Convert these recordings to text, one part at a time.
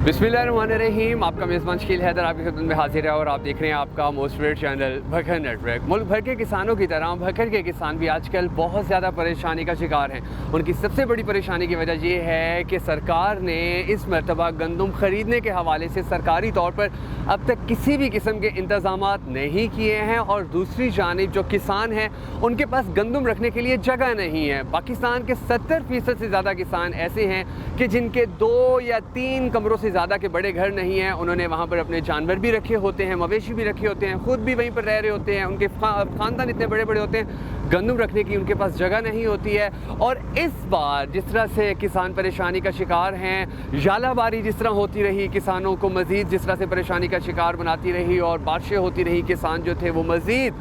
बिस्मिल्लाहिर्रहमानिर्रहीम। आपका मेज़बान शकील हैदर आपकी खिदमत में हाजिर है और आप देख रहे हैं आपका most favourite channel Bhakkar network. मुल्क भर के किसानों की तरह भखर के किसान भी आजकल बहुत ज़्यादा परेशानी का शिकार हैं। उनकी सबसे बड़ी परेशानी की वजह ये है कि सरकार ने इस मरतबा गंदम ख़रीदने के हवाले से सरकारी तौर पर अब तक किसी भी किस्म के इंतज़ाम नहीं किए हैं और दूसरी जानिब जो किसान हैं उनके पास गंदम रखने के लिए जगह नहीं है। पाकिस्तान के 70% से ज़्यादा किसान ऐसे हैं कि जिनके 2 या 3 कमरों से ज़्यादा के बड़े घर नहीं हैं। उन्होंने वहाँ पर अपने जानवर भी रखे होते हैं, मवेशी भी रखे होते हैं, ख़ुद भी वहीं पर रह रहे होते हैं, उनके ख़ानदान इतने बड़े बड़े होते हैं, गंदम रखने की उनके पास जगह नहीं होती है। और इस बार जिस तरह से किसान परेशानी का शिकार हैं, झालावारी जिस तरह होती रही किसानों को मज़ीद जिस तरह से परेशानी का शिकार बनाती रही और बारिशें होती रही, किसान जो थे वो मज़ीद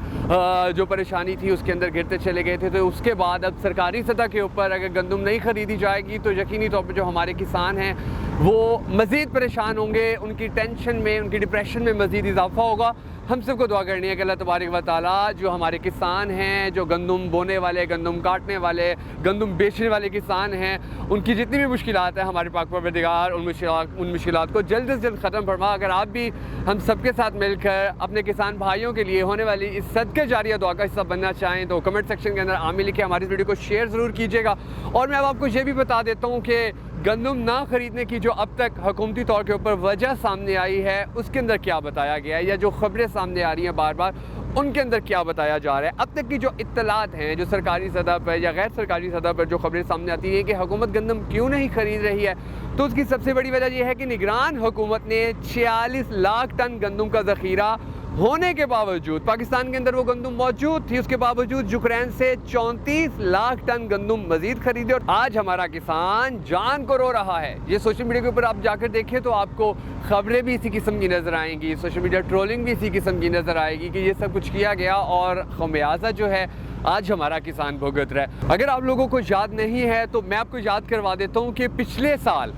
जो परेशानी थी उसके अंदर गिरते चले गए थे। तो उसके बाद अब सरकारी सतह के ऊपर अगर गंदम नहीं ख़रीदी जाएगी तो यकीनी तौर पर जो हमारे किसान हैं वो मज़ीद परेशान होंगे, उनकी टेंशन में, उनकी डिप्रेशन में मज़ीद इजाफा होगा। हम सबको दुआ करनी है कि अल्लाह तबारक व तआला जो हमारे किसान हैं, जो गंदम बोने वाले, गंदम काटने वाले, गंदम बेचने वाले किसान हैं, उनकी जितनी भी मुश्किलात हैं हमारे पाक परवरदिगार उन मुश्किलात को जल्द से जल्द ख़त्म फरमा। अगर आप भी हम सबके साथ मिलकर अपने किसान भाइयों के लिए होने वाली इस सदके जारिया दुआ का हिस्सा बनना चाहें तो कमेंट सेक्शन के अंदर आमिल लिखे हमारी वीडियो को शेयर ज़रूर कीजिएगा। और मैं अब आपको ये भी बता देता हूँ कि गंदम ना ख़रीदने की जो अब तक हुकूमती तौर के ऊपर वजह सामने आई है उसके अंदर क्या बताया गया है, या जो ख़बरें सामने आ रही हैं बार बार उनके अंदर क्या बताया जा रहा है। अब तक की जो इत्तलात हैं, जो सरकारी सतह पर या गैर सरकारी सतह पर जो ख़बरें सामने आती हैं कि हुकूमत गंदम क्यों नहीं ख़रीद रही है, तो उसकी सबसे बड़ी वजह यह है कि निगरान हुकूमत ने 46 लाख टन गंदम का ज़ख़ीरा होने के बावजूद, पाकिस्तान के अंदर वो गंदम मौजूद थी, उसके बावजूद यूक्रेन से 34 लाख टन गंदम मजीद खरीदे और आज हमारा किसान जान को रो रहा है। ये सोशल मीडिया के ऊपर आप जाकर देखें तो आपको खबरें भी इसी किस्म की नज़र आएंगी, सोशल मीडिया ट्रोलिंग भी इसी किस्म की नज़र आएगी कि ये सब कुछ किया गया और खमियाजा जो है आज हमारा किसान भुगत रहा है। अगर आप लोगों को याद नहीं है तो मैं आपको याद करवा देता हूँ कि पिछले साल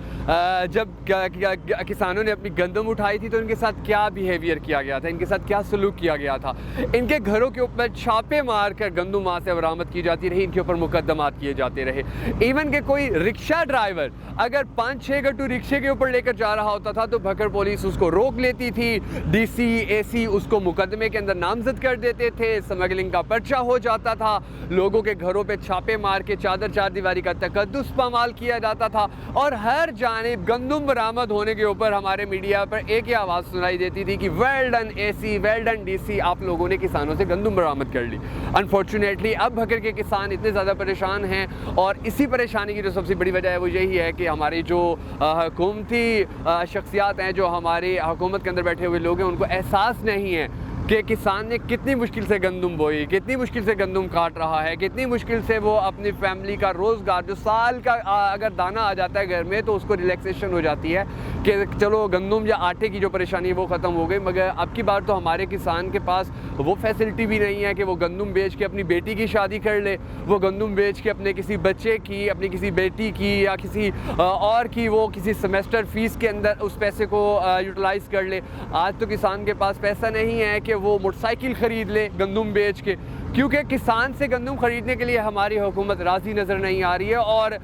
जब किसानों ने अपनी गंदम उठाई थी तो इनके साथ क्या बिहेवियर किया गया था, इनके साथ क्या सलूक किया गया था। इनके घरों के ऊपर छापे मार कर गंदम वहाँ से बरामद की जाती रही, इनके ऊपर मुकदमात किए जाते रहे। इवन के कोई रिक्शा ड्राइवर अगर 5-6 गट्टू रिक्शे के ऊपर लेकर जा रहा होता था तो भखर पुलिस उसको रोक लेती थी, DC AC उसको मुकदमे के अंदर नामजद कर देते थे, स्मगलिंग का पर्चा हो जाता था, लोगों के घरों पे छापे मार के चादर चारदीवारी का तकद्दुस पामाल किया जाता था। और हर जानिब गंदम बरामद होने के ऊपर हमारे मीडिया पर एक ही आवाज़ सुनाई देती थी कि well done AC, well done DC, आप लोगों ने किसानों से गंदम बरामद कर ली। अनफॉर्चुनेटली अब भखर के किसान इतने ज़्यादा परेशान हैं और इसी परेशानी की जो सबसे बड़ी वजह है वो यही है कि हमारी जो हुकूमती शख्सियात हैं, जो हमारी हुकूमत के अंदर बैठे हुए लोग हैं, उनको एहसास नहीं है कि किसान ने कितनी मुश्किल से गंदम बोई, कितनी मुश्किल से गंदम काट रहा है, कितनी मुश्किल से वो अपनी फैमिली का रोज़गार, जो साल का अगर दाना आ जाता है घर में तो उसको रिलैक्सेशन हो जाती है कि चलो गंदम या आटे की जो परेशानी है वो ख़त्म हो गई। मगर अब की बार तो हमारे किसान के पास वो फैसिलिटी भी नहीं है कि वो गंदम बेच के अपनी बेटी की शादी कर ले, वो गंदम बेच के अपने किसी बच्चे की, अपनी किसी बेटी की या किसी और की वो किसी सेमेस्टर फ़ीस के अंदर उस पैसे को यूटिलाइज़ कर ले। आज तो किसान के पास पैसा नहीं है कि वो मोटरसाइकिल ख़रीद ले गंदम बेच के, क्योंकि किसान से गंदम ख़रीदने के लिए हमारी हुकूमत राज़ी नज़र नहीं आ रही है। और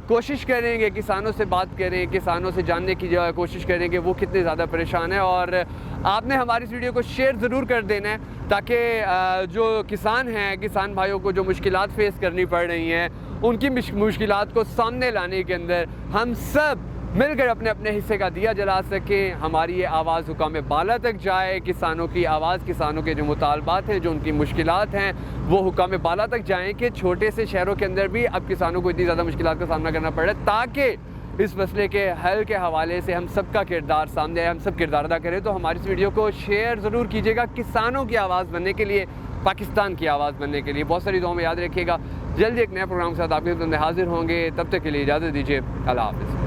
कोशिश करेंगे, किसानों से बात करें, किसानों से जानने की कोशिश करें कि वो कितने ज़्यादा परेशान है। और आपने हमारी इस वीडियो को शेयर ज़रूर कर देना है ताकि जो किसान हैं, किसान भाइयों को जो मुश्किलात फेस करनी पड़ रही हैं, उनकी मुश्किलात को सामने लाने के अंदर हम सब मिलकर अपने अपने हिस्से का दिया जला सकें, हमारी ये आवाज़ हुकाम बाला तक जाए, किसानों की आवाज़, किसानों के जो मुतालबात हैं, जो उनकी मुश्किलात हैं वो हुकाम बाला तक जाएं कि छोटे से शहरों के अंदर भी अब किसानों को इतनी ज़्यादा मुश्किलात का सामना करना पड़ रहा है, ताकि इस मसले के हल के हवाले से हम सब का किरदार सामने आए, हम सब किरदार अदा करें। तो हमारी इस वीडियो को शेयर ज़रूर कीजिएगा किसानों की आवाज़ बनने के लिए, पाकिस्तान की आवाज़ बनने के लिए। बहुत सारी दुआओं में याद रखिएगा। जल्दी एक नए प्रोग्राम के साथ आपके सामने हाजिर होंगे, तब तक के लिए इजाज़त दीजिए। अल्लाह हाफ़िज़।